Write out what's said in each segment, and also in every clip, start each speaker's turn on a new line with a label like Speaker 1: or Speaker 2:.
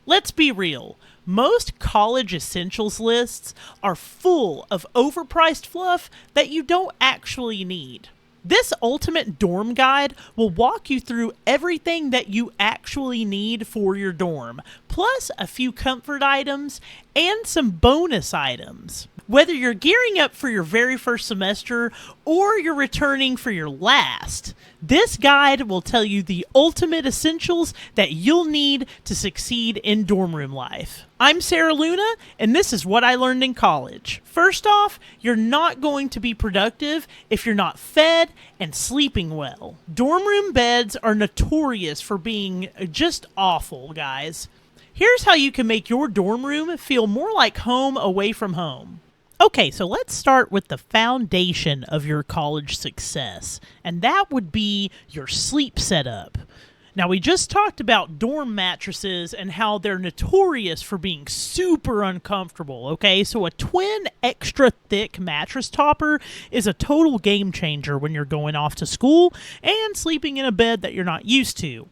Speaker 1: Let's be real. Most college essentials lists are full of overpriced fluff that you don't actually need. This ultimate dorm guide will walk you through everything that you actually need for your dorm, plus a few comfort items and some bonus items. Whether you're gearing up for your very first semester or you're returning for your last, this guide will tell you the ultimate essentials that you'll need to succeed in dorm room life. I'm Sarah Luna, and this is what I learned in college. First off, you're not going to be productive if you're not fed and sleeping well. Dorm room beds are notorious for being just awful, guys. Here's how you can make your dorm room feel more like home away from home. Okay, so let's start with the foundation of your college success, and that would be your sleep setup. Now, we just talked about dorm mattresses and how they're notorious for being super uncomfortable, okay? So a twin extra thick mattress topper is a total game changer when you're going off to school and sleeping in a bed that you're not used to.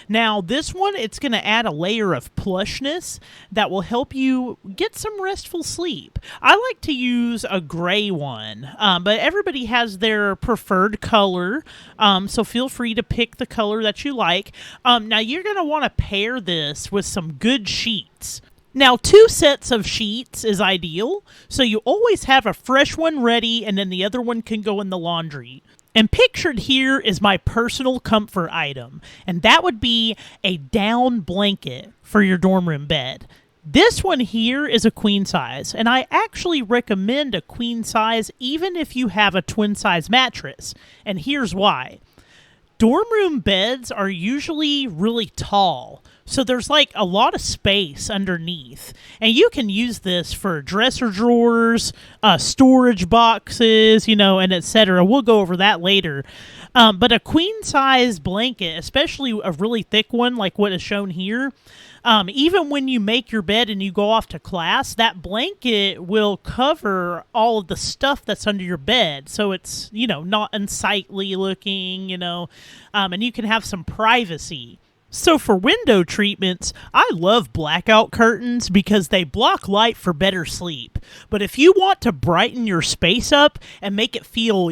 Speaker 1: Now, this one, it's going to add a layer of plushness that will help you get some restful sleep. I like to use a gray one, but everybody has their preferred color, so feel free to pick the color that you like. Now, you're going to want to pair this with some good sheets. Now, 2 sets of sheets is ideal, so you always have a fresh one ready, and then the other one can go in the laundry. And pictured here is my personal comfort item, and that would be a down blanket for your dorm room bed. This one here is a queen size, and I actually recommend a queen size even if you have a twin size mattress, and here's why. Dorm room beds are usually really tall, so there's like a lot of space underneath. And you can use this for dresser drawers, storage boxes, and etc. We'll go over that later. But a queen size blanket, especially a really thick one like what is shown here, even when you make your bed and you go off to class, that blanket will cover all of the stuff that's under your bed. So it's, not unsightly looking, and you can have some privacy. So for window treatments, I love blackout curtains because they block light for better sleep. But if you want to brighten your space up and make it feel,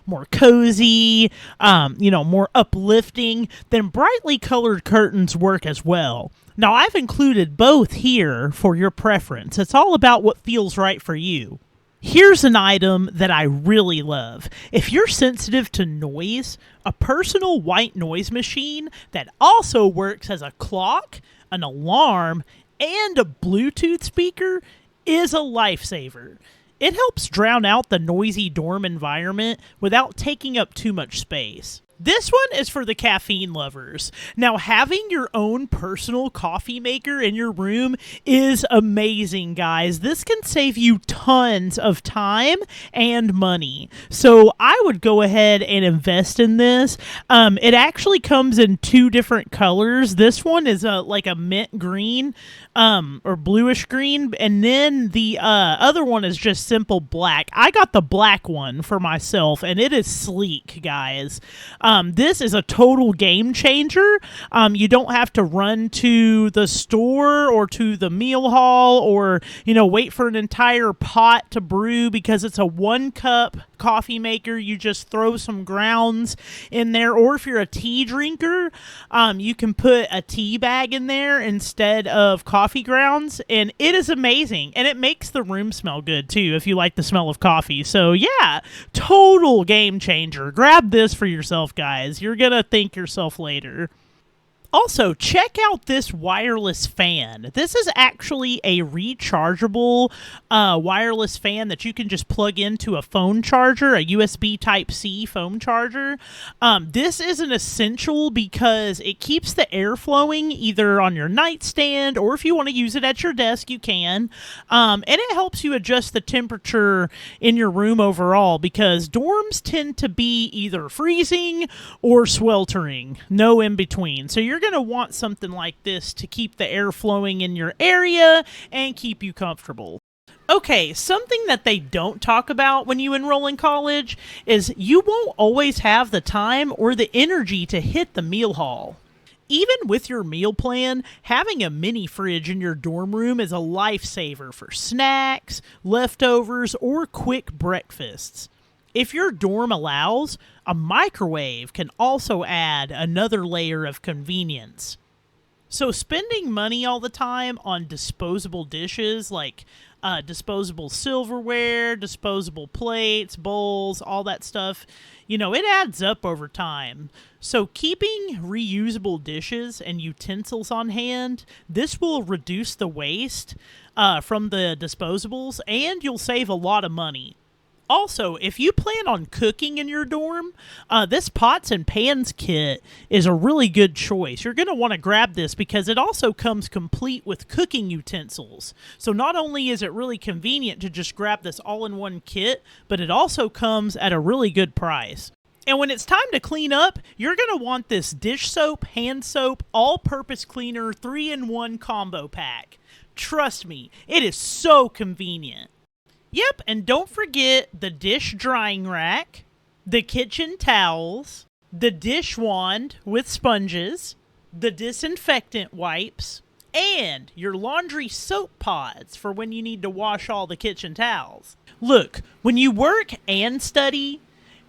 Speaker 1: more cozy, more uplifting, then brightly colored curtains work as well. Now, I've included both here for your preference. It's all about what feels right for you. Here's an item that I really love. If you're sensitive to noise, a personal white noise machine that also works as a clock, an alarm, and a Bluetooth speaker is a lifesaver. It helps drown out the noisy dorm environment without taking up too much space. This one is for the caffeine lovers. Now, having your own personal coffee maker in your room is amazing, guys. This can save you tons of time and money. So I would go ahead and invest in this. It actually comes in 2 different colors. This one is like a mint green or bluish green, and then the other one is just simple black. I got the black one for myself, and it is sleek, guys. This is a total game changer. You don't have to run to the store or to the meal hall or, wait for an entire pot to brew because it's a 1-cup coffee maker. You just throw some grounds in there. Or if you're a tea drinker, you can put a tea bag in there instead of coffee grounds. And it is amazing. And it makes the room smell good, too, if you like the smell of coffee. So, yeah, total game changer. Grab this for yourself, guys. You're going to thank yourself later. Also, check out this wireless fan. This is actually a rechargeable wireless fan that you can just plug into a phone charger, a USB Type-C phone charger. This is an essential because it keeps the air flowing either on your nightstand or if you want to use it at your desk, you can. And it helps you adjust the temperature in your room overall because dorms tend to be either freezing or sweltering, no in between. So you're going to want something like this to keep the air flowing in your area and keep you comfortable. Okay, something that they don't talk about when you enroll in college is you won't always have the time or the energy to hit the meal hall. Even with your meal plan, having a mini fridge in your dorm room is a lifesaver for snacks, leftovers, or quick breakfasts. If your dorm allows, a microwave can also add another layer of convenience. So, spending money all the time on disposable dishes like disposable silverware, disposable plates, bowls, all that stuff, it adds up over time. So, keeping reusable dishes and utensils on hand, this will reduce the waste from the disposables, and you'll save a lot of money. Also, if you plan on cooking in your dorm, this pots and pans kit is a really good choice. You're going to want to grab this because it also comes complete with cooking utensils. So not only is it really convenient to just grab this all-in-one kit, but it also comes at a really good price. And when it's time to clean up, you're going to want this dish soap, hand soap, all-purpose cleaner 3-in-1 combo pack. Trust me, it is so convenient. Yep, and don't forget the dish drying rack, the kitchen towels, the dish wand with sponges, the disinfectant wipes, and your laundry soap pods for when you need to wash all the kitchen towels. Look, when you work and study,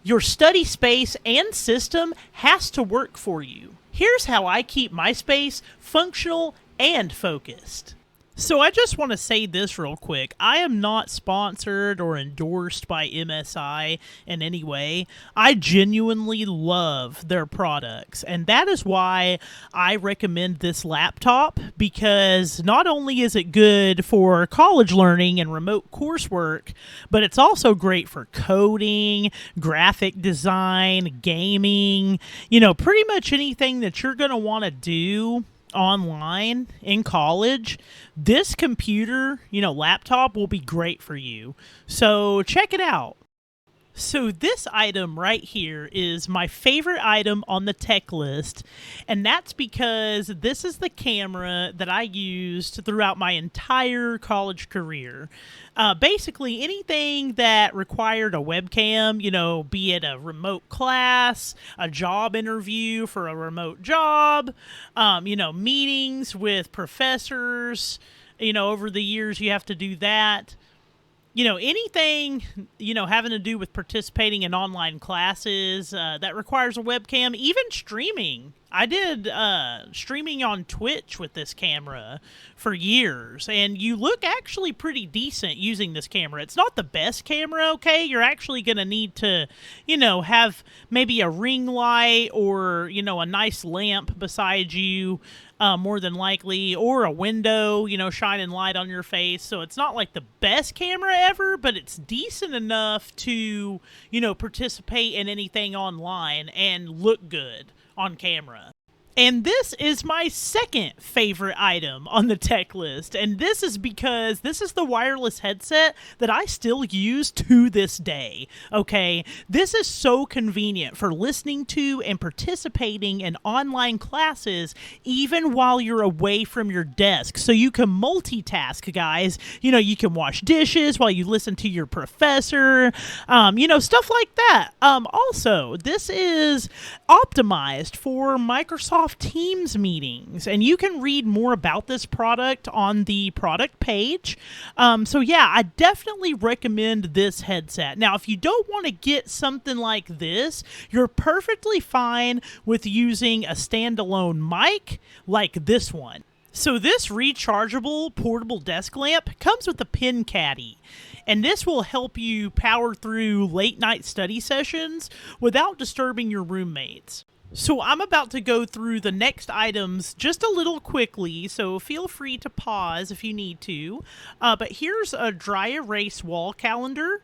Speaker 1: your study space and system has to work for you. Here's how I keep my space functional and focused. So I just want to say this real quick. I am not sponsored or endorsed by MSI in any way. I genuinely love their products, and that is why I recommend this laptop, because not only is it good for college learning and remote coursework, but it's also great for coding, graphic design, gaming, pretty much anything that you're going to want to do online in college. This computer, laptop will be great for you. So check it out. So this item right here is my favorite item on the tech list, and that's because this is the camera that I used throughout my entire college career. Basically, anything that required a webcam, be it a remote class, a job interview for a remote job, meetings with professors, over the years you have to do that. Anything, having to do with participating in online classes that requires a webcam, even streaming. I did streaming on Twitch with this camera for years, and you look actually pretty decent using this camera. It's not the best camera, okay? You're actually going to need to, have maybe a ring light or, a nice lamp beside you, more than likely, or a window, shining light on your face. So it's not like the best camera ever, but it's decent enough to, participate in anything online and look good on camera. And this is my second favorite item on the tech list. And this is because this is the wireless headset that I still use to this day. Okay, this is so convenient for listening to and participating in online classes even while you're away from your desk. So you can multitask, guys. You can wash dishes while you listen to your professor, stuff like that. Also, this is optimized for Microsoft Teams meetings, and you can read more about this product on the product page. So yeah, I definitely recommend this headset. Now, if you don't want to get something like this, you're perfectly fine with using a standalone mic like this one. So this rechargeable portable desk lamp comes with a pin caddy, and this will help you power through late night study sessions without disturbing your roommates. So I'm about to go through the next items just a little quickly, so feel free to pause if you need to. But here's a dry erase wall calendar,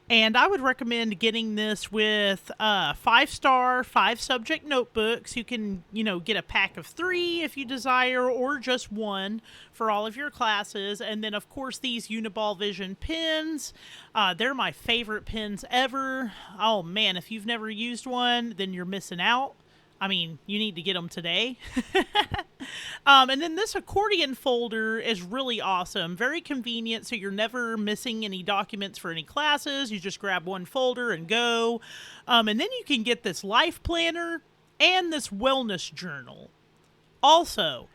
Speaker 1: and I would recommend getting this with 5-star, 5-subject notebooks. You can, get a pack of 3 if you desire, or just 1 for all of your classes. And then, of course, these Uniball Vision pens. They're my favorite pens ever. Oh, man, if you've never used one, then you're missing out. I mean, you need to get them today. And then this accordion folder is really awesome. Very convenient, so you're never missing any documents for any classes. You just grab one folder and go. And then you can get this life planner and this wellness journal. Also,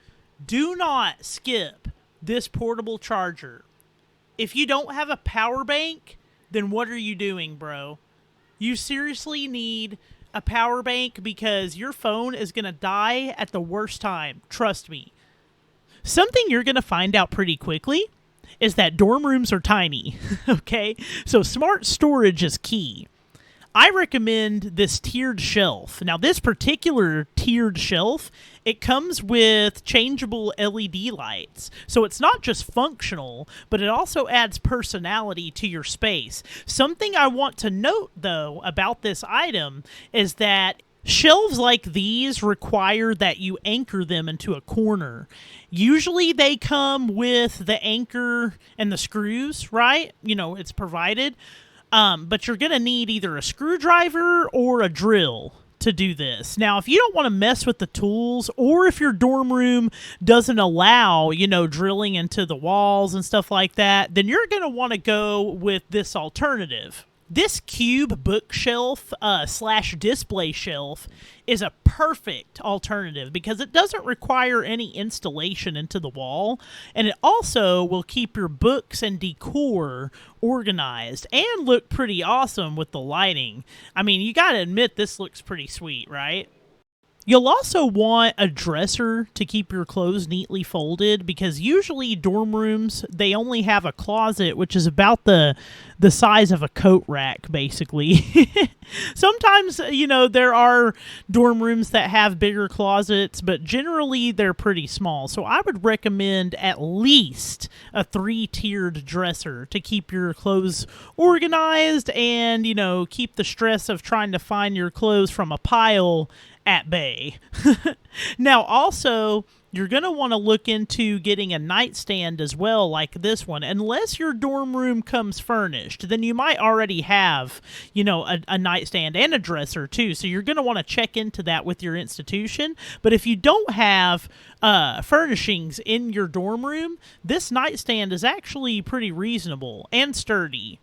Speaker 1: do not skip this portable charger. If you don't have a power bank, then what are you doing, bro? You seriously need a power bank because your phone is going to die at the worst time. Trust me. Something you're going to find out pretty quickly is that dorm rooms are tiny. Okay? So smart storage is key. I recommend this tiered shelf. Now, this particular tiered shelf, it comes with changeable LED lights. So it's not just functional, but it also adds personality to your space. Something I want to note, though, about this item is that shelves like these require that you anchor them into a corner. Usually they come with the anchor and the screws, right? You know, it's provided. But you're going to need either a screwdriver or a drill to do this. Now, if you don't want to mess with the tools, or if your dorm room doesn't allow, drilling into the walls and stuff like that, then you're going to want to go with this alternative. This cube bookshelf slash display shelf is a perfect alternative because it doesn't require any installation into the wall, and it also will keep your books and decor organized and look pretty awesome with the lighting. I mean, you gotta admit this looks pretty sweet, right? You'll also want a dresser to keep your clothes neatly folded because usually dorm rooms, they only have a closet, which is about the size of a coat rack, basically. Sometimes, there are dorm rooms that have bigger closets, but generally they're pretty small. So I would recommend at least a 3-tiered dresser to keep your clothes organized and, keep the stress of trying to find your clothes from a pile at bay. Now, also, you're going to want to look into getting a nightstand as well, like this one. Unless your dorm room comes furnished, then you might already have, a nightstand and a dresser too. So you're going to want to check into that with your institution. But if you don't have furnishings in your dorm room, this nightstand is actually pretty reasonable and sturdy.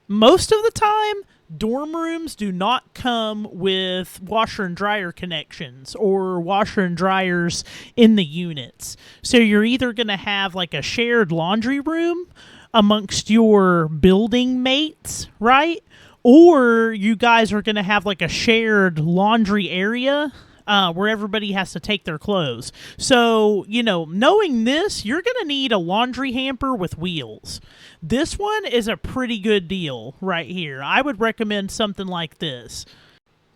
Speaker 1: Most of the time, dorm rooms do not come with washer and dryer connections or washer and dryers in the units. So you're either going to have like a shared laundry room amongst your building mates, right? Or you guys are going to have like a shared laundry area where everybody has to take their clothes. So, knowing this, you're going to need a laundry hamper with wheels. This one is a pretty good deal right here. I would recommend something like this.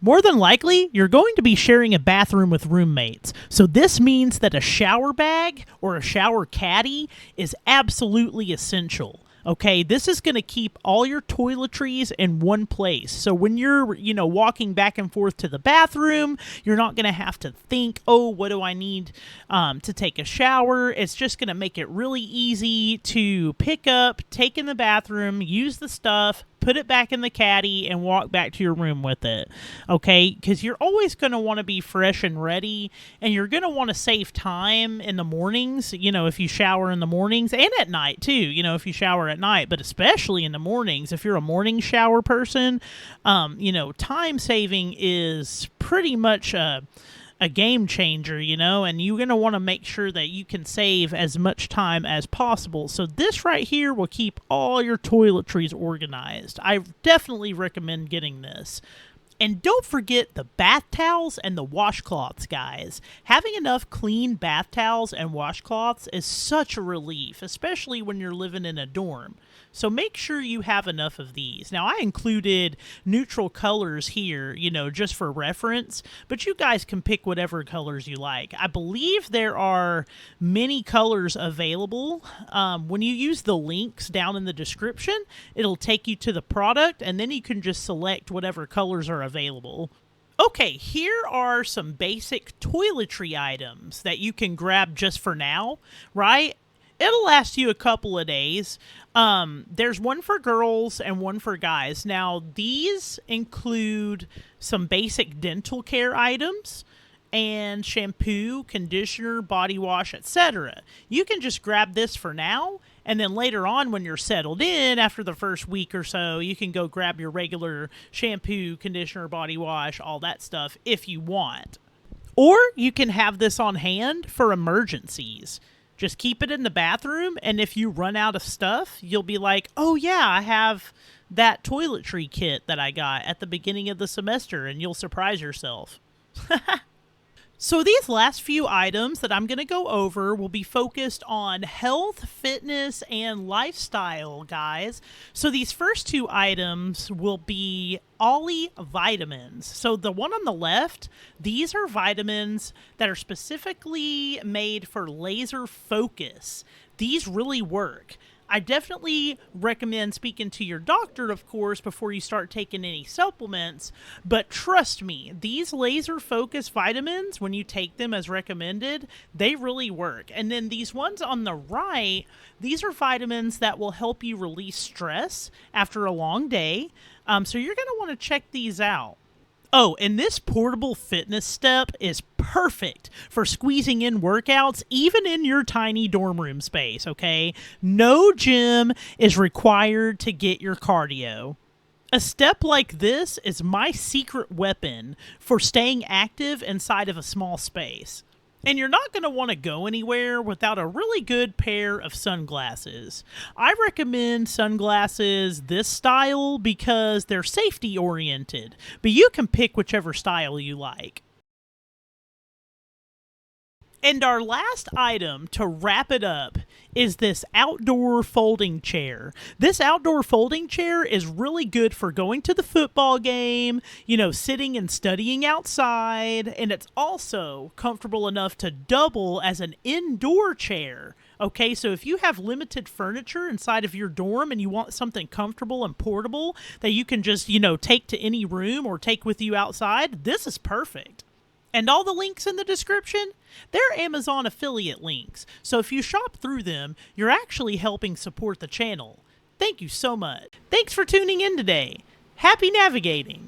Speaker 1: More than likely, you're going to be sharing a bathroom with roommates. So this means that a shower bag or a shower caddy is absolutely essential. Okay, this is going to keep all your toiletries in one place. So when you're, walking back and forth to the bathroom, you're not going to have to think, oh, what do I need to take a shower? It's just going to make it really easy to pick up, take in the bathroom, use the stuff, put it back in the caddy, and walk back to your room with it, okay? Because you're always going to want to be fresh and ready, and you're going to want to save time in the mornings, if you shower in the mornings, and at night, too, if you shower at night, but especially in the mornings. If you're a morning shower person, time saving is pretty much a game changer, and you're going to want to make sure that you can save as much time as possible. So this right here will keep all your toiletries organized. I definitely recommend getting this. And don't forget the bath towels and the washcloths, guys. Having enough clean bath towels and washcloths is such a relief, especially when you're living in a dorm. So make sure you have enough of these. Now, I included neutral colors here, just for reference, but you guys can pick whatever colors you like. I believe there are many colors available. When you use the links down in the description, it'll take you to the product, and then you can just select whatever colors are available. Okay, here are some basic toiletry items that you can grab just for now, right? It'll last you a couple of days. There's one for girls and one for guys. Now, these include some basic dental care items and shampoo, conditioner, body wash, etc. You can just grab this for now, and then later on when you're settled in, after the first week or so, you can go grab your regular shampoo, conditioner, body wash, all that stuff if you want. Or you can have this on hand for emergencies. Just keep it in the bathroom, and if you run out of stuff, you'll be like, oh yeah, I have that toiletry kit that I got at the beginning of the semester, and you'll surprise yourself. So these last few items that I'm going to go over will be focused on health, fitness, and lifestyle, guys. So these first two items will be Ollie vitamins. So the one on the left, these are vitamins that are specifically made for laser focus. These really work. I definitely recommend speaking to your doctor, of course, before you start taking any supplements. But trust me, these laser focus vitamins, when you take them as recommended, they really work. And then these ones on the right, these are vitamins that will help you release stress after a long day. So you're going to want to check these out. Oh, and this portable fitness step is perfect for squeezing in workouts, even in your tiny dorm room space, okay? No gym is required to get your cardio. A step like this is my secret weapon for staying active inside of a small space. And you're not going to want to go anywhere without a really good pair of sunglasses. I recommend sunglasses this style because they're safety oriented, but you can pick whichever style you like. And our last item to wrap it up is this outdoor folding chair. This outdoor folding chair is really good for going to the football game, sitting and studying outside, and it's also comfortable enough to double as an indoor chair. Okay, so if you have limited furniture inside of your dorm and you want something comfortable and portable that you can just, take to any room or take with you outside, this is perfect. And all the links in the description, they're Amazon affiliate links. So if you shop through them, you're actually helping support the channel. Thank you so much. Thanks for tuning in today. Happy navigating.